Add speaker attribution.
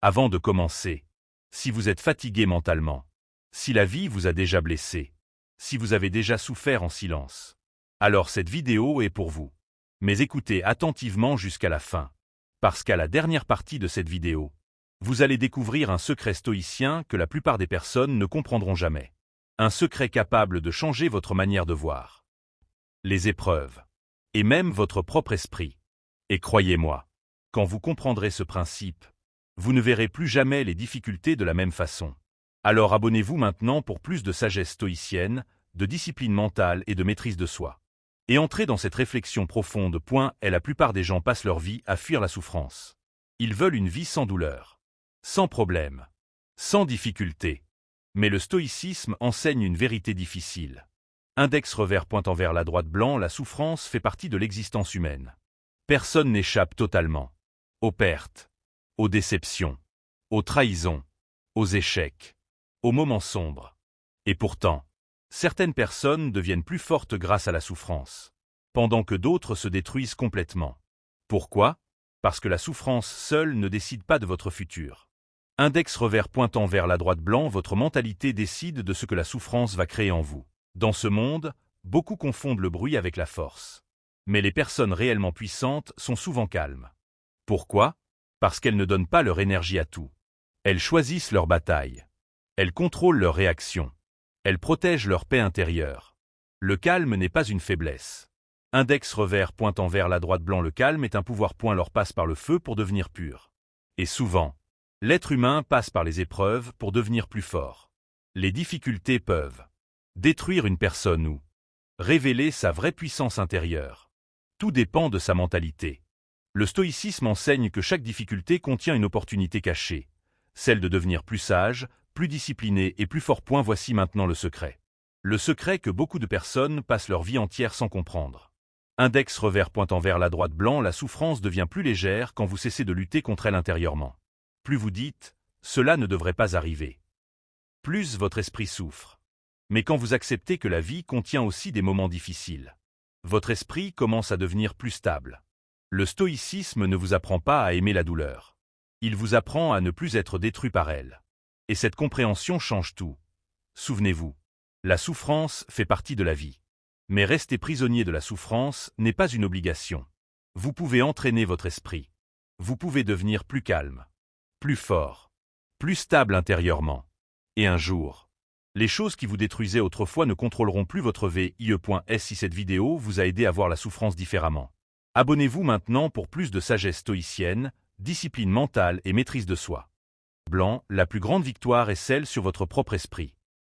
Speaker 1: Avant de commencer, si vous êtes fatigué mentalement, si la vie vous a déjà blessé, si vous avez déjà souffert en silence, alors cette vidéo est pour vous. Mais écoutez attentivement jusqu'à la fin, parce qu'à la dernière partie de cette vidéo, vous allez découvrir un secret stoïcien que la plupart des personnes ne comprendront jamais. Un secret capable de changer votre manière de voir les épreuves, et même votre propre esprit. Et croyez-moi, quand vous comprendrez ce principe, vous ne verrez plus jamais les difficultés de la même façon. Alors abonnez-vous maintenant pour plus de sagesse stoïcienne, de discipline mentale et de maîtrise de soi. Et entrez dans cette réflexion profonde. La plupart des gens passent leur vie à fuir la souffrance. Ils veulent une vie sans douleur, sans problème, sans difficulté. Mais le stoïcisme enseigne une vérité difficile. Index revers pointant vers la droite blanc, la souffrance fait partie de l'existence humaine. Personne n'échappe totalement aux pertes, aux déceptions, aux trahisons, aux échecs, aux moments sombres. Et pourtant, certaines personnes deviennent plus fortes grâce à la souffrance, pendant que d'autres se détruisent complètement. Pourquoi? Parce que la souffrance seule ne décide pas de votre futur. Index revers pointant vers la droite blanc, votre mentalité décide de ce que la souffrance va créer en vous. Dans ce monde, beaucoup confondent le bruit avec la force. Mais les personnes réellement puissantes sont souvent calmes. Pourquoi? Parce qu'elles ne donnent pas leur énergie à tout. Elles choisissent leur bataille. Elles contrôlent leurs réactions. Elles protègent leur paix intérieure. Le calme n'est pas une faiblesse. Index revers pointant vers la droite blanc, le calme est un pouvoir. Leur passe par le feu pour devenir pur. Et souvent, l'être humain passe par les épreuves pour devenir plus fort. Les difficultés peuvent détruire une personne ou révéler sa vraie puissance intérieure. Tout dépend de sa mentalité. Le stoïcisme enseigne que chaque difficulté contient une opportunité cachée, celle de devenir plus sage, plus discipliné et plus fort. Voici maintenant le secret. Le secret que beaucoup de personnes passent leur vie entière sans comprendre. Index revers pointant vers la droite blanc, la souffrance devient plus légère quand vous cessez de lutter contre elle intérieurement. Plus vous dites « cela ne devrait pas arriver », plus votre esprit souffre. Mais quand vous acceptez que la vie contient aussi des moments difficiles, votre esprit commence à devenir plus stable. Le stoïcisme ne vous apprend pas à aimer la douleur. Il vous apprend à ne plus être détruit par elle. Et cette compréhension change tout. Souvenez-vous, la souffrance fait partie de la vie. Mais rester prisonnier de la souffrance n'est pas une obligation. Vous pouvez entraîner votre esprit. Vous pouvez devenir plus calme, plus fort, plus stable intérieurement. Et un jour, les choses qui vous détruisaient autrefois ne contrôleront plus votre vie. Si cette vidéo vous a aidé à voir la souffrance différemment, abonnez-vous maintenant pour plus de sagesse stoïcienne, discipline mentale et maîtrise de soi. Blanc, la plus grande victoire est celle sur votre propre esprit.